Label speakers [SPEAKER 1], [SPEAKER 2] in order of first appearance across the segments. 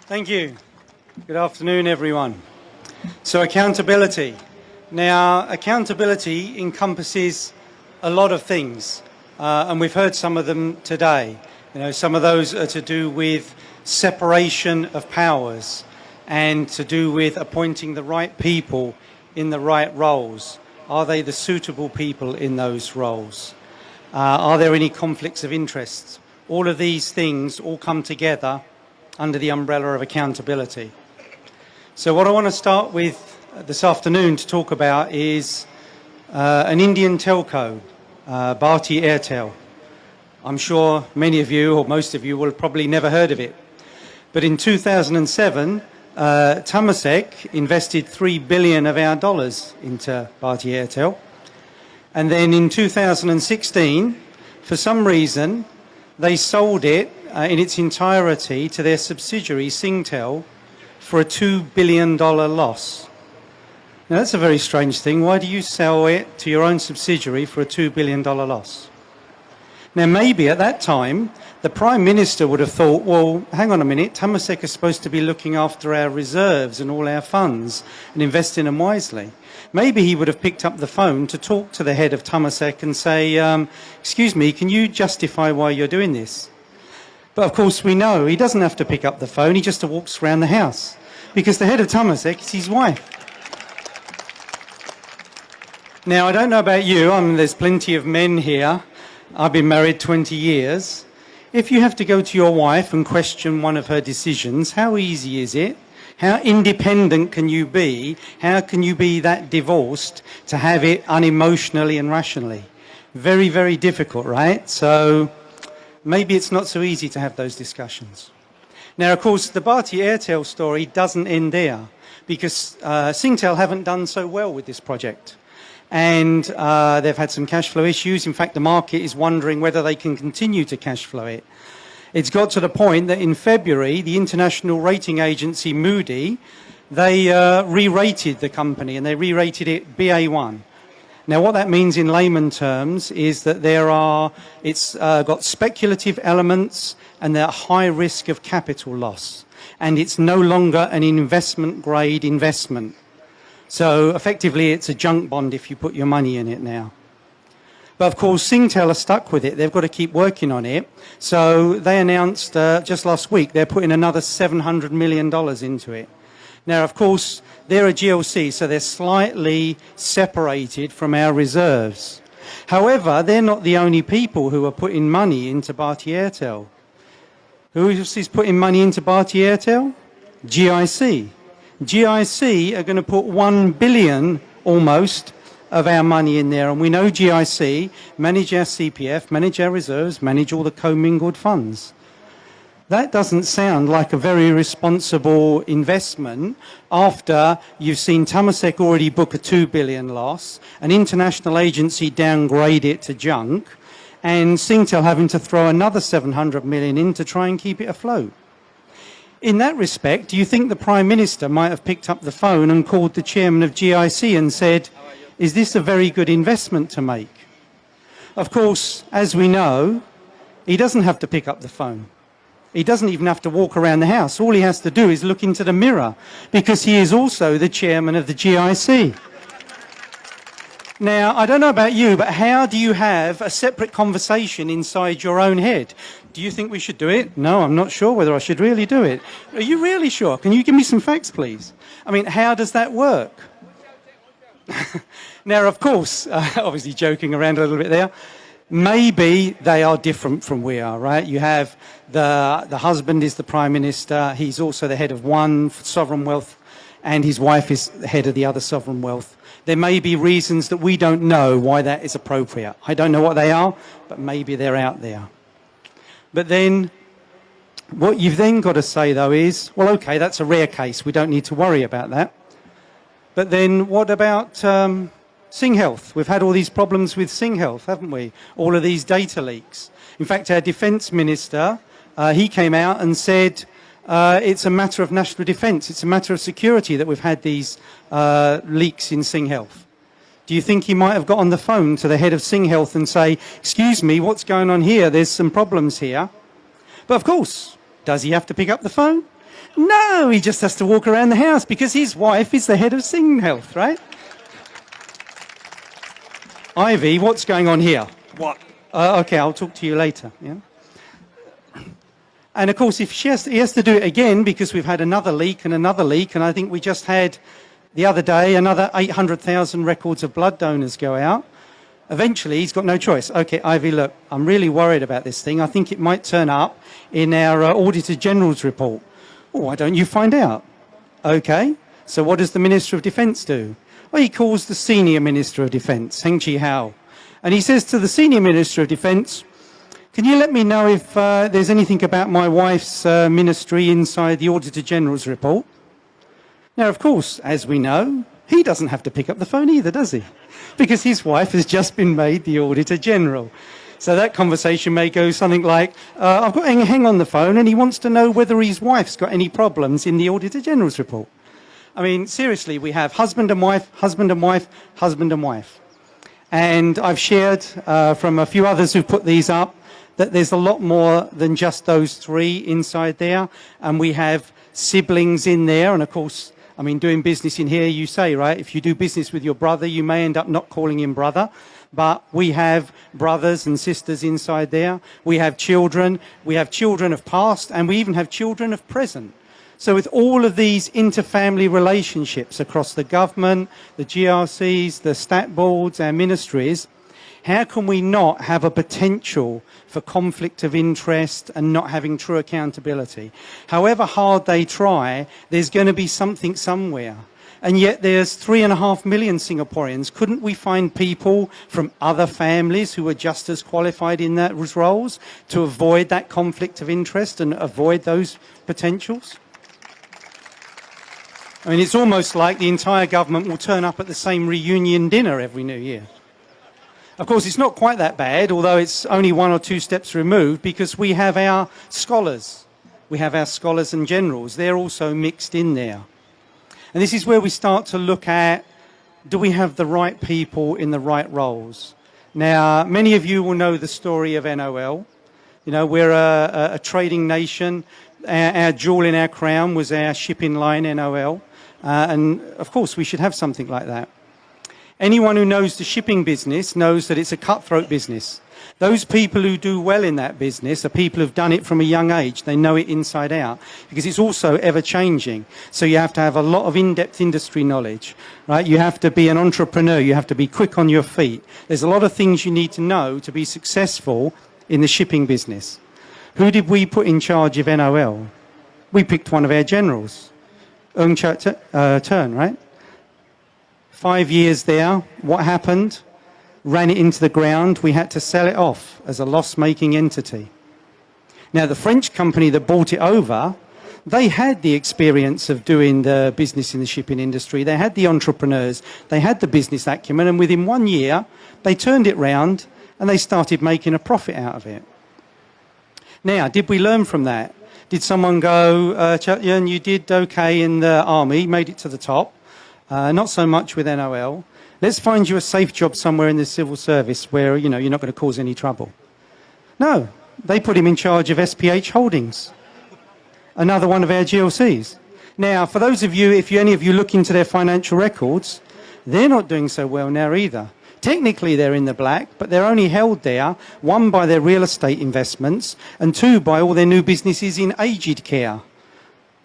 [SPEAKER 1] Thank you. Good afternoon, everyone. So accountability. Now, accountability encompasses a lot of things, and we've heard some of them today. Some of those are to do with separation of powers and to do with appointing the right people in the right roles. Are they the suitable people in those roles? Are there any conflicts of interest? All of these things all come together under the umbrella of accountability. So what I want to start with this afternoon to talk about is an Indian telco, Bharti Airtel. I'm sure many of you, or most of you, will have probably never heard of it. But in 2007, Temasek invested $3 billion of our dollars into Bharti Airtel. And then in 2016, for some reason, they sold it in its entirety to their subsidiary, Singtel, for a $2 billion loss. Now, that's a very strange thing. Why do you sell it to your own subsidiary for a $2 billion loss? Now, maybe at that time, the Prime Minister would have thought, well, hang on a minute, Temasek is supposed to be looking after our reserves and all our funds and investing them wisely. Maybe he would have picked up the phone to talk to the head of Temasek and say, excuse me, can you justify why you're doing this? But of course we know he doesn't have to pick up the phone, he just walks around the house because the head of Temasek is his wife. Now, I don't know about you, there's plenty of men here. I've been married 20 years. If you have to go to your wife and question one of her decisions, how easy is it? How independent can you be? How can you be that divorced to have it unemotionally and rationally? Very, very difficult, right? So maybe it's not so easy to have those discussions. Now, of course, the Bharti Airtel story doesn't end there because Singtel haven't done so well with this project. And they've had some cash flow issues. In fact, the market is wondering whether they can continue to cash flow it. It's got to the point that in February, the international rating agency Moody, they re-rated the company and they re-rated it BA1. Now, what that means in layman terms is that it's got speculative elements and they're high risk of capital loss. And it's no longer an investment grade investment. So effectively, it's a junk bond if you put your money in it now. But of course, Singtel are stuck with it. They've got to keep working on it. So they announced just last week they're putting another $700 million into it. Now, of course, they're a GLC, so they're slightly separated from our reserves. However, they're not the only people who are putting money into Bharti Airtel. Who else is putting money into Bharti Airtel? GIC. GIC are going to put $1 billion almost of our money in there, and we know GIC manage our CPF, manage our reserves, manage all the commingled funds. That doesn't sound like a very responsible investment after you've seen Temasek already book a $2 billion loss, an international agency downgrade it to junk, and Singtel having to throw another $700 million in to try and keep it afloat. In that respect, do you think the Prime Minister might have picked up the phone and called the chairman of GIC and said, is this a very good investment to make? Of course, as we know, he doesn't have to pick up the phone. He doesn't even have to walk around the house. All he has to do is look into the mirror because he is also the chairman of the GIC. Now, I don't know about you, but how do you have a separate conversation inside your own head? Do you think we should do it? No, I'm not sure whether I should really do it. Are you really sure? Can you give me some facts, please? I mean, how does that work? Now, of course, obviously joking around a little bit there, maybe they are different from we are, right? You have the husband is the Prime Minister, he's also the head of one sovereign wealth, and his wife is the head of the other sovereign wealth. There may be reasons that we don't know why that is appropriate. I don't know what they are, but maybe they're out there. But then, what you've then got to say, though, is, well, okay, that's a rare case. We don't need to worry about that. But then what about SingHealth? We've had all these problems with SingHealth, haven't we? All of these data leaks. In fact, our Defence Minister, he came out and said it's a matter of national defence, it's a matter of security that we've had these leaks in SingHealth. Do you think he might have got on the phone to the head of SingHealth and say, excuse me, what's going on here? There's some problems here. But of course, does he have to pick up the phone? No, he just has to walk around the house because his wife is the head of Sing Health, right? Ivy, what's going on here? What? Okay, I'll talk to you later. Yeah. And of course, if he has to do it again because we've had another leak, and I think we just had the other day another 800,000 records of blood donors go out. Eventually, he's got no choice. Okay, Ivy, look, I'm really worried about this thing. I think it might turn up in our Auditor General's report. Oh, why don't you find out? Okay, so what does the Minister of Defence do? Well, he calls the Senior Minister of Defence, Heng Chi-hao, and he says to the Senior Minister of Defence, can you let me know if there's anything about my wife's ministry inside the Auditor General's report? Now, of course, as we know, he doesn't have to pick up the phone either, does he? Because his wife has just been made the Auditor General. So that conversation may go something like, I've got Heng on the phone and he wants to know whether his wife's got any problems in the Auditor General's report. I mean, seriously, we have husband and wife, husband and wife, husband and wife. And I've shared from a few others who've put these up that there's a lot more than just those three inside there. And we have siblings in there. And of course, I mean, doing business in here, you say, right, if you do business with your brother, you may end up not calling him brother. But we have brothers and sisters inside there. We have children of past, and we even have children of present. So with all of these interfamily relationships across the government, the GRCs, the stat boards, our ministries, how can we not have a potential for conflict of interest and not having true accountability? However hard they try, there's going to be something somewhere. And yet there's 3.5 million Singaporeans. Couldn't we find people from other families who are just as qualified in those roles to avoid that conflict of interest and avoid those potentials? I mean, it's almost like the entire government will turn up at the same reunion dinner every New Year. Of course, it's not quite that bad, although it's only 1 or 2 steps removed, because we have our scholars. We have our scholars and generals. They're also mixed in there. And this is where we start to look at, do we have the right people in the right roles? Now, many of you will know the story of NOL. You know, we're a trading nation. Our jewel in our crown was our shipping line, NOL. And of course, we should have something like that. Anyone who knows the shipping business knows that it's a cutthroat business. Those people who do well in that business are people who've done it from a young age. They know it inside out because it's also ever changing. So you have to have a lot of in-depth industry knowledge, right? You have to be an entrepreneur. You have to be quick on your feet. There's a lot of things you need to know to be successful in the shipping business. Who did we put in charge of NOL? We picked one of our generals, Ng Turn, right? 5 years there. What happened? Ran it into the ground. We had to sell it off as a loss-making entity. Now, the French company that bought it over, they had the experience of doing the business in the shipping industry. They had the entrepreneurs. They had the business acumen. And within 1 year, they turned it round and they started making a profit out of it. Now, did we learn from that? Did someone go, Chatyan, you did okay in the army, made it to the top. Not so much with NOL. Let's find you a safe job somewhere in the civil service where, you know, you're not going to cause any trouble. No, they put him in charge of SPH Holdings, another one of our GLCs. Now, for those of you, if any of you look into their financial records, they're not doing so well now either. Technically, they're in the black, but they're only held there, 1, by their real estate investments, and 2, by all their new businesses in aged care.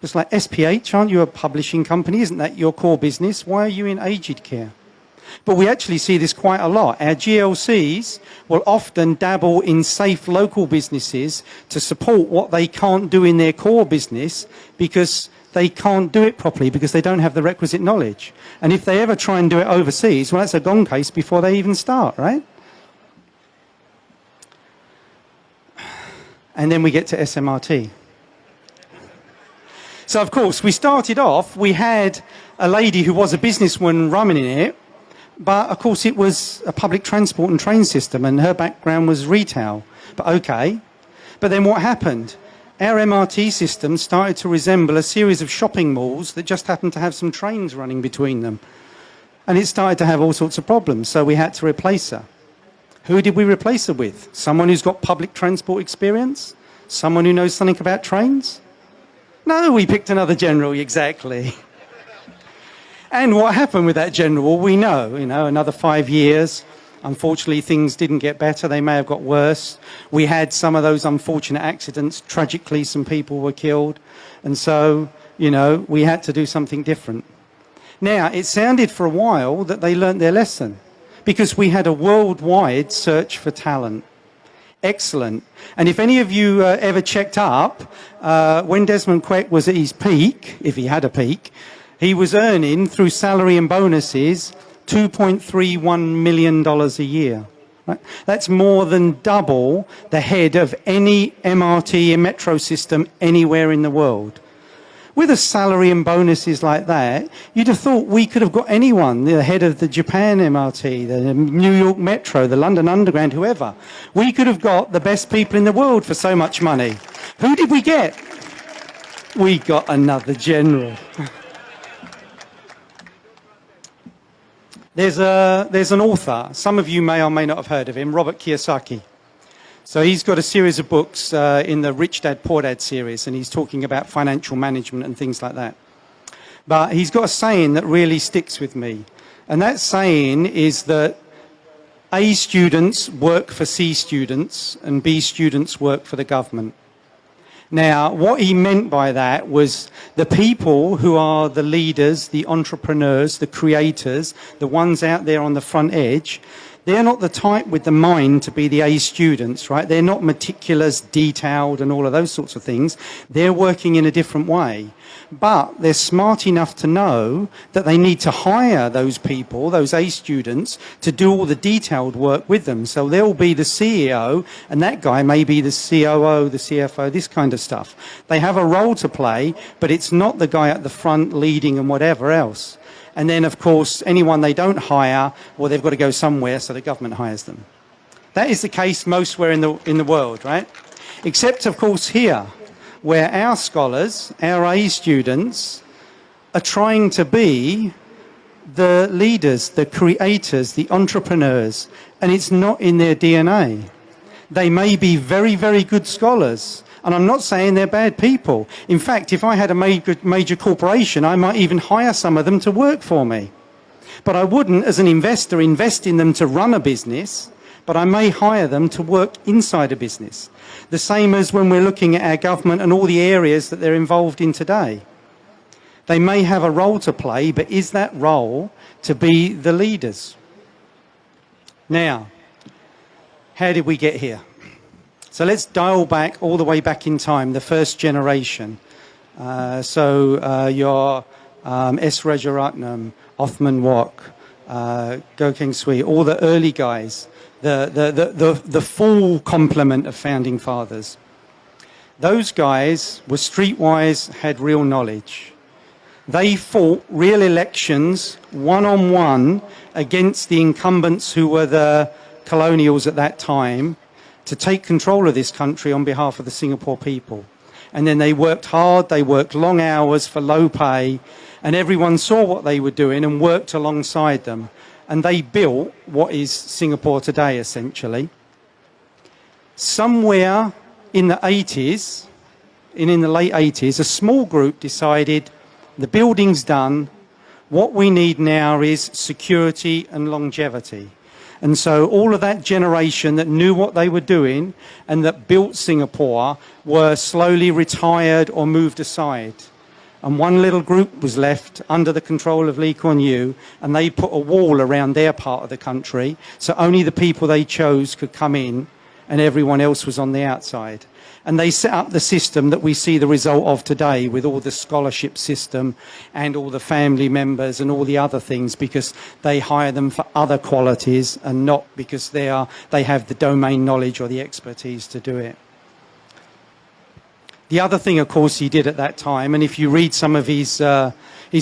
[SPEAKER 1] It's like, SPH, aren't you a publishing company? Isn't that your core business? Why are you in aged care? But we actually see this quite a lot. Our GLCs will often dabble in safe local businesses to support what they can't do in their core business because they can't do it properly because they don't have the requisite knowledge. And if they ever try and do it overseas, well, that's a gone case before they even start, right? And then we get to SMRT. So, of course, we started off, we had a lady who was a businesswoman running it, but, of course, it was a public transport and train system, and her background was retail. But, okay. But then what happened? Our MRT system started to resemble a series of shopping malls that just happened to have some trains running between them. And it started to have all sorts of problems, so we had to replace her. Who did we replace her with? Someone who's got public transport experience? Someone who knows something about trains? No, we picked another general, exactly. And what happened with that general, we know, another 5 years. Unfortunately, things didn't get better. They may have got worse. We had some of those unfortunate accidents. Tragically, some people were killed. And so, we had to do something different. Now, it sounded for a while that they learnt their lesson because we had a worldwide search for talent. Excellent. And if any of you ever checked up, when Desmond Quek was at his peak, if he had a peak, he was earning, through salary and bonuses, $2.31 million a year. Right? That's more than double the head of any MRT and metro system anywhere in the world. With a salary and bonuses like that, you'd have thought we could have got anyone, the head of the Japan MRT, the New York Metro, the London Underground, whoever. We could have got the best people in the world for so much money. Who did we get? We got another general. There's an author, some of you may or may not have heard of him, Robert Kiyosaki. So he's got a series of books in the Rich Dad, Poor Dad series, and he's talking about financial management and things like that. But he's got a saying that really sticks with me. And that saying is that A students work for C students and B students work for the government. Now, what he meant by that was the people who are the leaders, the entrepreneurs, the creators, the ones out there on the front edge, they're not the type with the mind to be the A students, right? They're not meticulous, detailed, and all of those sorts of things. They're working in a different way. But they're smart enough to know that they need to hire those people, those A students, to do all the detailed work with them. So they'll be the CEO, and that guy may be the COO, the CFO, this kind of stuff. They have a role to play, but it's not the guy at the front leading and whatever else. And then, of course, anyone they don't hire, well, they've got to go somewhere, so the government hires them. That is the case mostwhere in the world, right? Except, of course, here, where our scholars, our A students, are trying to be the leaders, the creators, the entrepreneurs, and it's not in their DNA. They may be very, very good scholars, and I'm not saying they're bad people. In fact, if I had a major corporation, I might even hire some of them to work for me. But I wouldn't, as an investor, invest in them to run a business, but I may hire them to work inside a business. The same as when we're looking at our government and all the areas that they're involved in today. They may have a role to play, but is that role to be the leaders? Now, how did we get here? So let's dial back all the way back in time, the first generation. Your S. Rajaratnam, Othman Wok, Gokeng Sui, all the early guys, the full complement of founding fathers. Those guys were streetwise, had real knowledge. They fought real elections one-on-one against the incumbents who were the colonials at that time, to take control of this country on behalf of the Singapore people. And then they worked hard, they worked long hours for low pay, and everyone saw what they were doing and worked alongside them. And they built what is Singapore today, essentially. Somewhere in the 80s, in the late 80s, a small group decided the building's done, what we need now is security and longevity. And so all of that generation that knew what they were doing and that built Singapore were slowly retired or moved aside. And one little group was left under the control of Lee Kuan Yew, and they put a wall around their part of the country, so only the people they chose could come in and everyone else was on the outside. And they set up the system that we see the result of today with all the scholarship system and all the family members and all the other things, because they hire them for other qualities and not because they have the domain knowledge or the expertise to do it. The other thing, of course, he did at that time, and if you read some of his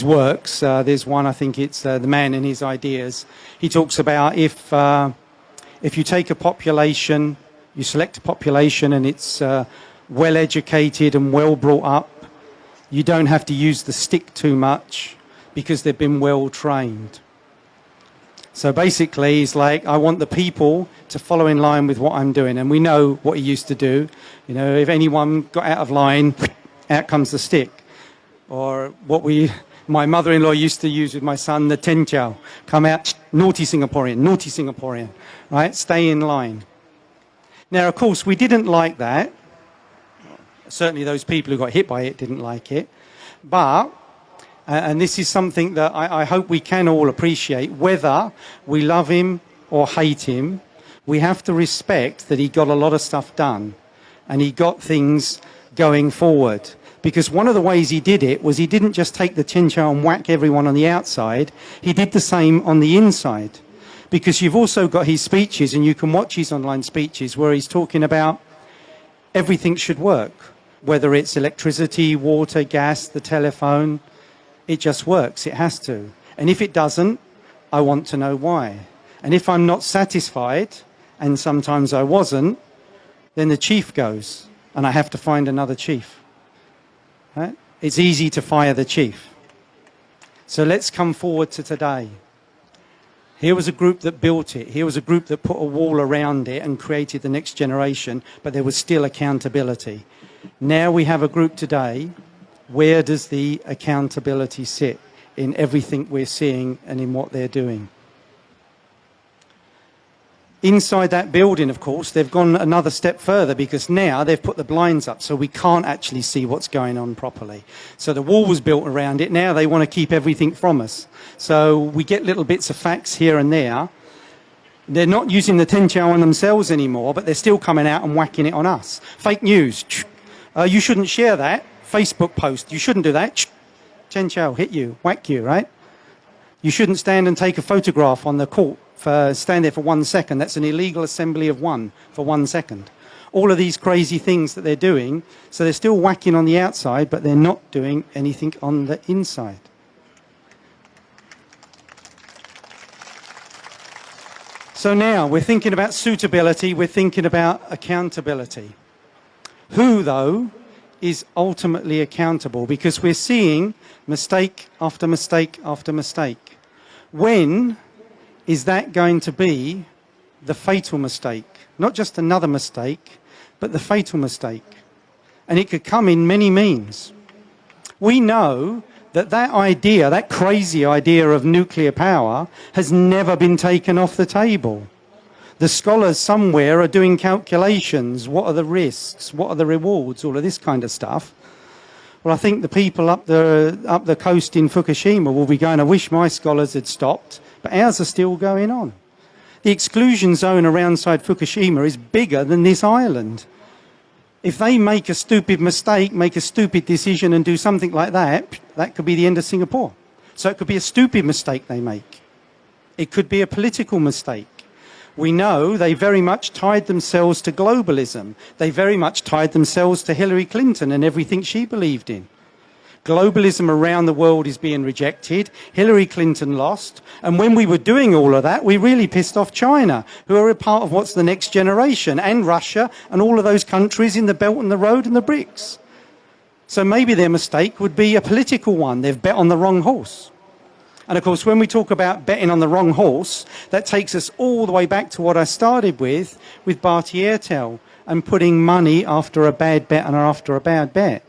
[SPEAKER 1] works, there's one, I think it's The Man and His Ideas. He talks about if you take a population, you select a population and it's well educated and well brought up, you don't have to use the stick too much because they've been well trained. So basically, he's like, I want the people to follow in line with what I'm doing. And we know what he used to do. You know, if anyone got out of line, out comes the stick. Or my mother-in-law used to use with my son, the tenchao. Come out, naughty Singaporean, right? Stay in line. Now, of course, we didn't like that. Certainly those people who got hit by it didn't like it. But, and this is something that I hope we can all appreciate, whether we love him or hate him, we have to respect that he got a lot of stuff done and he got things going forward. Because one of the ways he did it was he didn't just take the tenchao and whack everyone on the outside, he did the same on the inside. Because you've also got his speeches, and you can watch his online speeches, where he's talking about everything should work. Whether it's electricity, water, gas, the telephone, it just works, it has to. And if it doesn't, I want to know why. And if I'm not satisfied, and sometimes I wasn't, then the chief goes, and I have to find another chief. Right? It's easy to fire the chief. So let's come forward to today. Here was a group that built it. Here was a group that put a wall around it and created the next generation, but there was still accountability. Now we have a group today. Where does the accountability sit in everything we're seeing and in what they're doing? Inside that building, of course, they've gone another step further, because now they've put the blinds up so we can't actually see what's going on properly. So the wall was built around it. Now they want to keep everything from us. So we get little bits of facts here and there. They're not using the tenchao on themselves anymore, but they're still coming out and whacking it on us. Fake news. You shouldn't share that. Facebook post. You shouldn't do that. Tenchao hit you, whack you, right? You shouldn't stand and take a photograph on the court. Stand there for 1 second. That's an illegal assembly of one for 1 second. All of these crazy things that they're doing, so they're still whacking on the outside, but they're not doing anything on the inside. So now we're thinking about suitability, we're thinking about accountability. Who, though, is ultimately accountable? Because we're seeing mistake after mistake after mistake. When is that going to be the fatal mistake? Not just another mistake, but the fatal mistake. And it could come in many means. We know that that idea, that crazy idea of nuclear power, has never been taken off the table. The scholars somewhere are doing calculations. What are the risks? What are the rewards? All of this kind of stuff. Well, I think the people up the coast in Fukushima will be going, I wish my scholars had stopped, but ours are still going on. The exclusion zone around Fukushima is bigger than this island. If they make a stupid mistake, make a stupid decision and do something like that, that could be the end of Singapore. So it could be a stupid mistake they make. It could be a political mistake. We know they very much tied themselves to globalism. They very much tied themselves to Hillary Clinton and everything she believed in. Globalism around the world is being rejected. Hillary Clinton lost. And when we were doing all of that, we really pissed off China, who are a part of what's the next generation, and Russia and all of those countries in the Belt and the Road and the BRICS. So maybe their mistake would be a political one. They've bet on the wrong horse. And of course, when we talk about betting on the wrong horse, that takes us all the way back to what I started with Bharti Airtel and putting money after a bad bet and after a bad bet.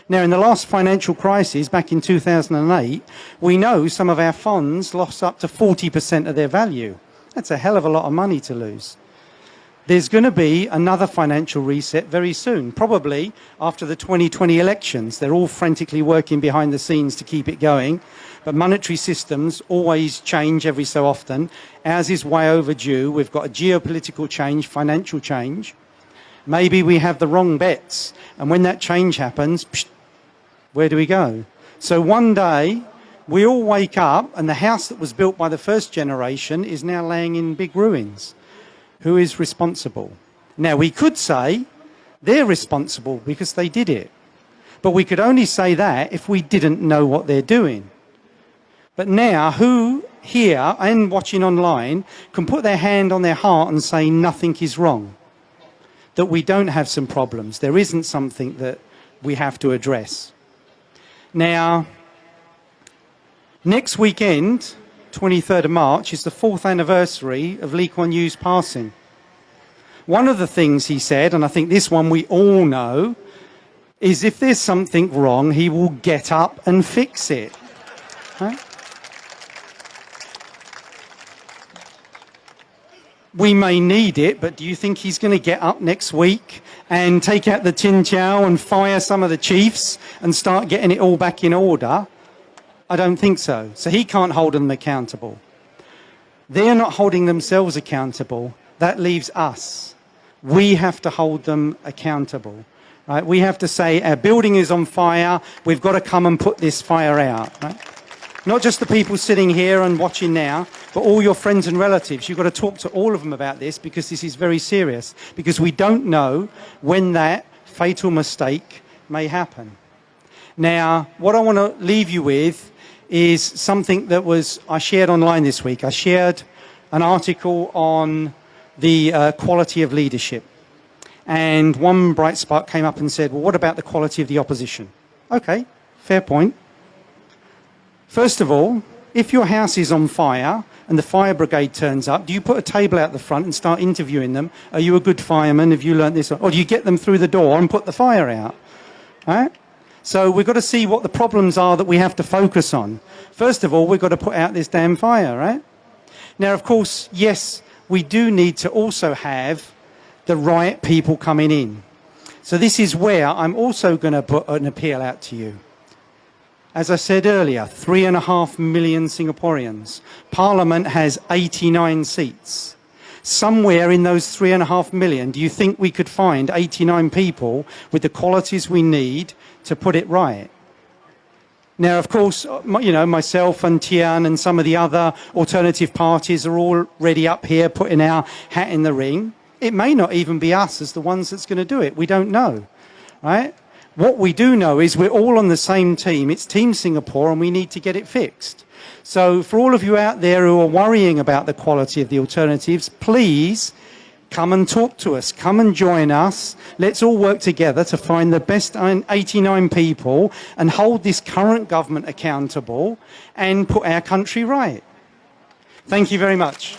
[SPEAKER 1] Now, in the last financial crisis, back in 2008, we know some of our funds lost up to 40% of their value. That's a hell of a lot of money to lose. There's going to be another financial reset very soon, probably after the 2020 elections. They're all frantically working behind the scenes to keep it going. But monetary systems always change every so often. Ours is way overdue. We've got a geopolitical change, financial change. Maybe we have the wrong bets. And when that change happens, where do we go? So one day, we all wake up and the house that was built by the first generation is now laying in big ruins. Who is responsible? Now, we could say they're responsible because they did it. But we could only say that if we didn't know what they're doing. But now, who here and watching online can put their hand on their heart and say nothing is wrong? That we don't have some problems. There isn't something that we have to address. Now, next weekend, 23rd of March, is the 4th anniversary of Lee Kuan Yew's passing. One of the things he said, and I think this one we all know, is if there's something wrong, he will get up and fix it. Right? We may need it, but do you think he's going to get up next week and take out the tin chow and fire some of the chiefs and start getting it all back in order? I don't think so. So he can't hold them accountable. They're not holding themselves accountable. That leaves us. We have to hold them accountable. Right? We have to say, our building is on fire, we've got to come and put this fire out. Right? Not just the people sitting here and watching now, but all your friends and relatives. You've got to talk to all of them about this, because this is very serious, because we don't know when that fatal mistake may happen. Now, what I want to leave you with is something that I shared online this week. I shared an article on the quality of leadership. And one bright spark came up and said, well, what about the quality of the opposition? Okay, fair point. First of all, if your house is on fire and the fire brigade turns up, do you put a table out the front and start interviewing them? Are you a good fireman? Have you learnt this? Or do you get them through the door and put the fire out? Right? So we've got to see what the problems are that we have to focus on. First of all, we've got to put out this damn fire, right? Now, of course, yes, we do need to also have the right people coming in. So this is where I'm also going to put an appeal out to you. As I said earlier, 3.5 million Singaporeans. Parliament has 89 seats. Somewhere in those 3.5 million, do you think we could find 89 people with the qualities we need to put it right? Now, of course, you know, myself and Tian and some of the other alternative parties are already up here putting our hat in the ring. It may not even be us as the ones that's going to do it. We don't know, right? What we do know is we're all on the same team. It's Team Singapore, and we need to get it fixed. So for all of you out there who are worrying about the quality of the alternatives, please come and talk to us. Come and join us. Let's all work together to find the best 89 people and hold this current government accountable and put our country right. Thank you very much.